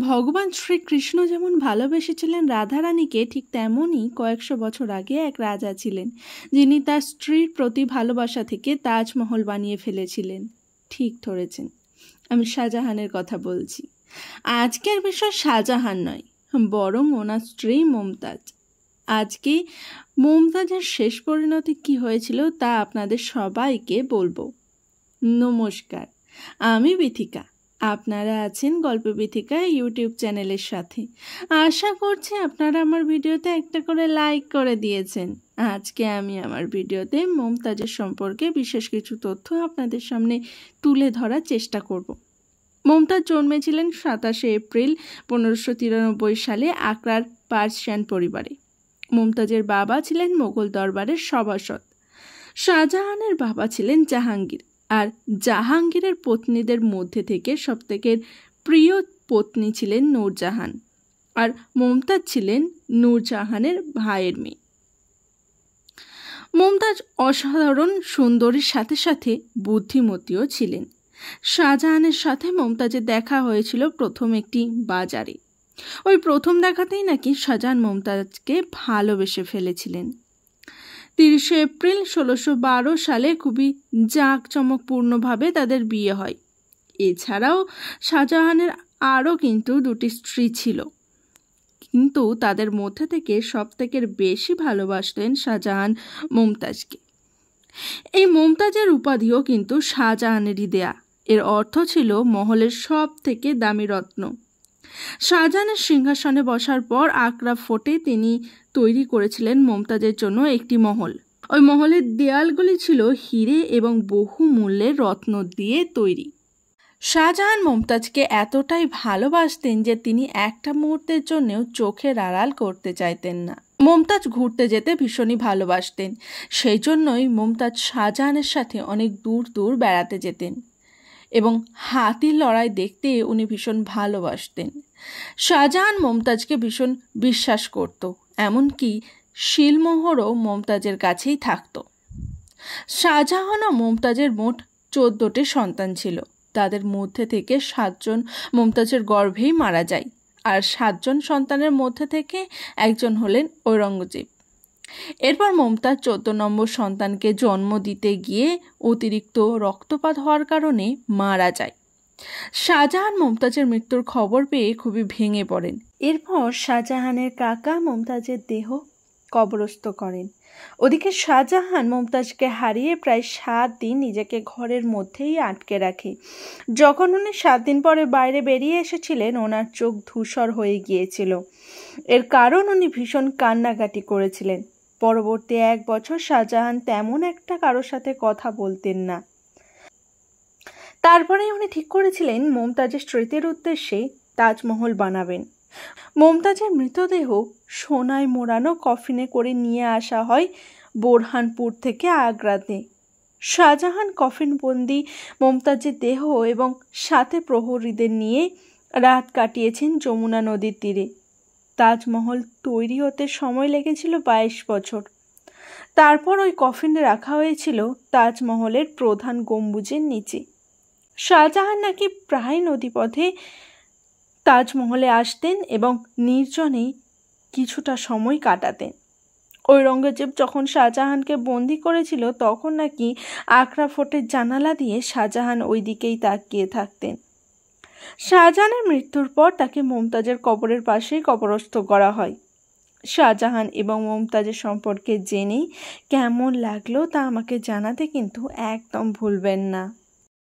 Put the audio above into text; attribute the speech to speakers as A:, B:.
A: ভগবান শ্রীকৃষ্ণ যেমন ভালোবেসেছিলেন রাধারানীকে, ঠিক তেমনই কয়েকশো বছর আগে এক রাজা ছিলেন যিনি তার স্ত্রীর প্রতি ভালোবাসা থেকে তাজমহল বানিয়ে ফেলেছিলেন। ঠিক ধরেছেন, আমি শাহজাহানের কথা বলছি। আজকের বিষয় শাহজাহান নয়, বরং ওনার স্ত্রী মুমতাজ। আজকে মুমতাজের শেষ পরিণতি কি হয়েছিল তা আপনাদের সবাইকে বলবো। নমস্কার, আমি বিথিকা। আপনারা আছেন গল্প বিথিকা ইউটিউব চ্যানেলের সাথে। আশা করছি আপনারা আমার ভিডিওতে একটা করে লাইক করে দিয়েছেন। আজকে আমি আমার ভিডিওতে মুমতাজের সম্পর্কে বিশেষ কিছু তথ্য আপনাদের সামনে তুলে ধরার চেষ্টা করব। মুমতাজ জন্মেছিলেন 27 এপ্রিল 1593 সালে আগ্রার পার্সিয়ান পরিবারে। মুমতাজের বাবা ছিলেন মোগল দরবারের সভাসদ। শাহজাহানের বাবা ছিলেন জাহাঙ্গীর, আর জাহাঙ্গীরের পত্নীদের মধ্যে থেকে সবথেকে প্রিয় পত্নী ছিলেন নূরজাহান, আর মুমতাজ ছিলেন নূরজাহানের ভাইয়ের মেয়ে। মুমতাজ অসাধারণ সুন্দরীর সাথে সাথে বুদ্ধিমতীও ছিলেন। শাহজাহানের সাথে মুমতাজের দেখা হয়েছিল প্রথম একটি বাজারে। ওই প্রথম দেখাতেই নাকি শাহজাহান মুমতাজকে ভালোবেসে ফেলেছিলেন। 30 এপ্রিল 1612 সালে খুবই জাঁকজমকপূর্ণভাবে তাদের বিয়ে হয়। এছাড়াও শাহজাহানের আরও কিন্তু 2টি স্ত্রী ছিল, কিন্তু তাদের মধ্যে থেকে সবথেকে বেশি ভালোবাসতেন শাহজাহান মুমতাজকে। এই মুমতাজের উপাধিও কিন্তু শাহজাহানেরই দেয়া। এর অর্থ ছিল মহলের সব থেকে দামি রত্ন। শাহজাহানের সিংহাসনে বসার পর আগ্রা ফোর্টে তিনি তৈরি করেছিলেন মুমতাজের জন্য একটি মহল। ওই মহলের দেয়ালগুলি ছিল হিরে এবং বহু মূল্যের রত্ন দিয়ে তৈরি। শাহজাহান মুমতাজকে এতটাই ভালোবাসতেন যে তিনি একটা মুহূর্তের জন্যও চোখের আড়াল করতে চাইতেন না। মুমতাজ ঘুরতে যেতে ভীষণই ভালোবাসতেন, সেই জন্যই মুমতাজ শাহজাহানের সাথে অনেক দূর দূর বেড়াতে যেতেন এবং হাতির লড়াই দেখতে উনি ভীষণ ভালোবাসতেন। শাহজাহান মুমতাজকে ভীষণ বিশ্বাস করত, এমনকি শিলমোহরও মুমতাজের কাছেই থাকত। শাহজাহান ও মুমতাজের মোট 14টি সন্তান ছিল। তাদের মধ্যে থেকে 7 জন মুমতাজের গর্ভেই মারা যায়, আর 7 জন সন্তানের মধ্যে থেকে একজন হলেন ঔরঙ্গজেব। এরপর মুমতাজ 14 নম্বর সন্তানকে জন্ম দিতে গিয়ে অতিরিক্ত রক্তপাত হওয়ার কারণে মারা যায়। শাহজাহান মুমতাজের মৃত্যুর খবর পেয়ে খুবই ভেঙে পড়েন। এরপর শাহজাহানের কাকা মুমতাজের দেহ কবরস্থ করেন। ওদিকে শাহজাহান মুমতাজকে হারিয়ে প্রায় 7 দিন নিজেকে ঘরের মধ্যেই আটকে রাখে। যখন উনি 7 দিন পরে বাইরে বেরিয়ে এসেছিলেন, ওনার চোখ ধূসর হয়ে গিয়েছিল। এর কারণ উনি ভীষণ কান্নাকাটি করেছিলেন। পরবর্তী 1 বছর শাহজাহান তেমন একটা কারোর সাথে কথা বলতেন না। তারপরেই উনি ঠিক করেছিলেন মুমতাজের স্মৃতির উদ্দেশ্যে তাজমহল বানাবেন। মুমতাজের মৃতদেহ সোনায় মোড়ানো কফিনে করে নিয়ে আসা হয় বোরহানপুর থেকে আগ্রাতে। শাহজাহান কফিনবন্দি মুমতাজের দেহ এবং সাথে প্রহরীদের নিয়ে রাত কাটিয়েছেন যমুনা নদীর তীরে। তাজমহল তৈরি হতে সময় লেগেছিল 22 বছর। তারপর ওই কফিনে রাখা হয়েছিল তাজমহলের প্রধান গম্বুজের নিচে। শাহজাহান নাকি প্রায় নদীপথে তাজমহলে আসতেন এবং নির্জনে কিছুটা সময় কাটাতেন। ঔরঙ্গজেব যখন শাহজাহানকে বন্দি করেছিল, তখন নাকি আগ্রা ফোর্টের জানালা দিয়ে শাহজাহান ওই দিকেই তাকিয়ে থাকতেন। শাহজাহানের মৃত্যুর পর তাকে মুমতাজের কবরের পাশেই কবরস্থ করা হয়। শাহজাহান এবং মুমতাজের সম্পর্কে জেনেই কেমন লাগলো তা আমাকে জানাতে কিন্তু একদম ভুলবেন না।